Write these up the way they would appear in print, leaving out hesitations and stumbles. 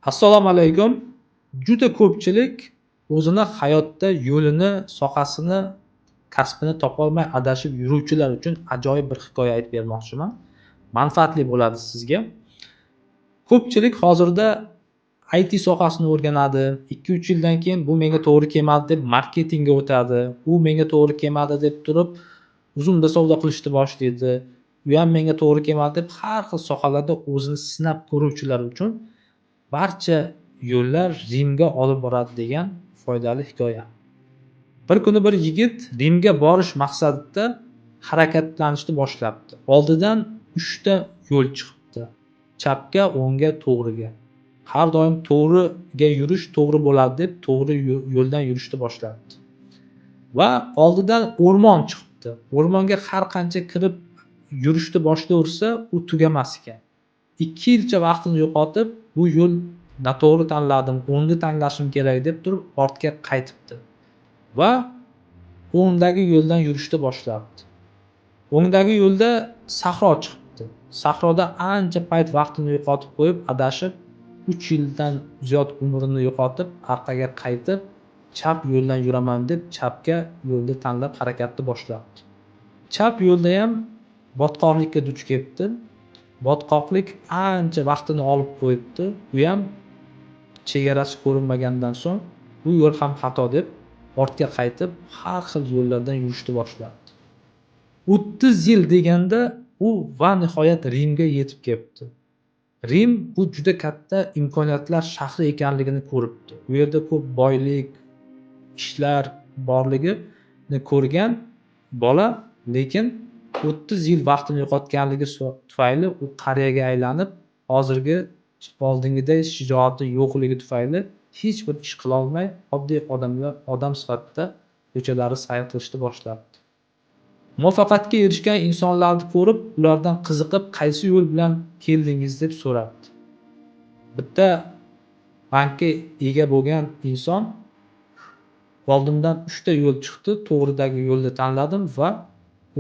Assalomu alaykum. Juda ko'pchilik o'zini hayotda yo'lini, sohasini, kasbini topolmay adashib yuruvchilar uchun ajoyib bir hikoya aytib bermoqchiman. Manfaatli bo'ladi sizga. Ko'pchilik hozirda IT sohasini o'rganadi. 2-3 yildan keyin bu menga to'g'ri kelmadi deb marketingga o'tadi. U menga to'g'ri kelmadi deb turib uzumda savdo qilishni boshlaydi. Bu ham menga to'g'ri kelmadi deb har xil sohalarda o'zini sinab ko'ruvchilar uchun barcha yo'llar Rimga olib boradi degan foydali hikoya. Bir kuni bir yigit Rimga borish maqsadida harakatlanishni boshlabdi. Oldidan 3 ta yo'l chiqibdi. Chapga, o'ngga, to'g'riga. Har doim to'g'riga yurish to'g'ri bo'ladi deb to'g'ri yo'ldan yurishni boshlabdi. Va oldidan o'rmon chiqibdi. O'rmonga har qancha kirib yurishni boshlaversa, u tugamas ekan. 2 yilcha vaqtini yo'qotib, bu yo'l noto'g'ri tanladim, o'ngni tanlashim kerak deb turib ortga qaytibdi va o'ngdagi yo'ldan yurishni boshlabdi. O'ngdagi yo'lda sahro chiqibdi. Sahroda ancha payt vaqtini yo'qotib qo'yib, adashib 3 yildan ziyod umrini yo'qotib, orqaga qaytib, chap yo'ldan yuraman deb chapga yo'lni tanlab harakatni boshlabdi. Chap yo'lda ham botqoqlikka duch kelibdi. Botqoqlik ancha vaqtini olib qo'yibdi. Bu ham chegarasi ko'rinmagandan so'ng bu yo'l ham xato deb ortga qaytib har xil yo'llardan yurishni boshladi. 30 yil deganda u va nihoyat Rimga yetib kelibdi. Rim bu juda katta imkoniyatlar shahri ekanligini ko'ribdi. Bu yerda ko'p boylik, ishlar borligini ko'rgan bola, lekin 30 yil vaqtini yo'qotganligi tufayli u qariyaga aylanib, hozirgi oldingiday shijoati yo'qligi tufayli hech bir ish qila olmay, oddiy odam sifatida ko'chalarni sayr qilishni boshladi. Muvaffaqiyatga erishgan insonlarni ko'rib, ulardan qiziqib, qaysi yo'l bilan keldingiz deb so'radi. Bitta bankka ega bo'lgan inson oldimdan 3 ta yo'l chiqdi, to'g'ridagi yo'lni tanladim va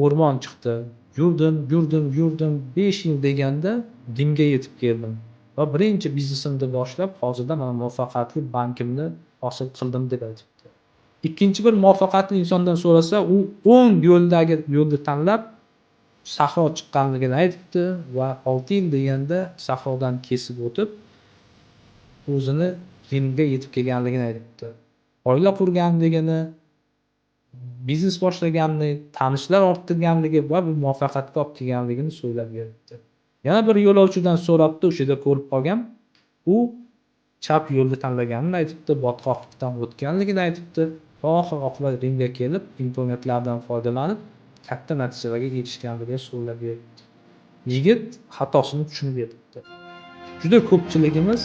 o'rmon chiqdi. Yurdim, 5 yil deganda Rimga yetib keldim. Va birinchi biznesimni boshlab, hozirda men muvaffaqiyatli bankimni hosil qildim deb aytibdi. Ikkinchi bir muvaffaqiyatli insondan so'rasa, u o'ng yo'ldagi yo'lni tanlab sahro chiqqanligini aytibdi va 6 yil deganda sahrodan kesib o'tib, o'zini Rimga yetib kelganligini aytibdi. Oila qurganligini, biznes boshlaganini, tanishlar orttirganligi va bu muvaffaqiyatga olib kelganligini so'ylab beribdi. Yana bir yo'lovchidan so'rabdi, o'shada ko'rib qolgan. U chap yo'lni tanlaganini aytibdi, botqoqlikdan o'tganligini aytibdi. Oxir-oqibat Rimga kelib, imkoniyatlardan foydalanib, katta natijalarga erishganligini so'ylab beribdi. Yigit xatosini tushunib yetibdi. Juda ko'pchiligimiz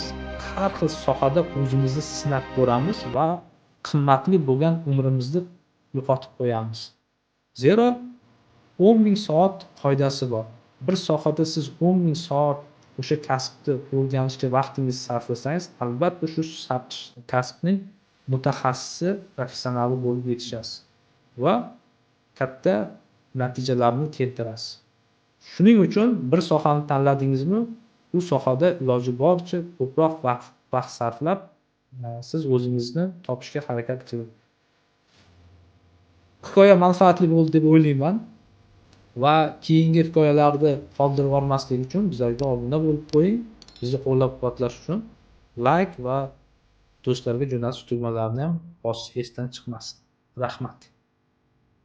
har xil sohada o'zimizni sinab ko'ramiz va qimmatli bo'lgan umrimizni yo'qotib qo'yamiz. Zero 10,000 soat qoidasi bor. Bir sohada siz 10,000 soat o'sha kasbni o'rganishga vaqtingizni sarflasangiz, albatta shu kasbning mutaxassisi, professionali bo'lib yetishasiz va katta natijalarni keltirasiz. Shuning uchun bir sohani tanladingizmi, bu sohada iloji boricha ko'proq vaqt sarflab, siz o'zingizni topishga harakat qiling. Hikoya manfaatli bo'ldi deb o'ylayman va keyingi hikoyalarda qoldirib yubormaslik uchun bizlarga obuna bo'lib qo'ying. Bizni qo'llab-quvvatlash uchun like va do'stlarga jo'natish tugmalarini ham bosish esdan chiqmasin. Rahmat.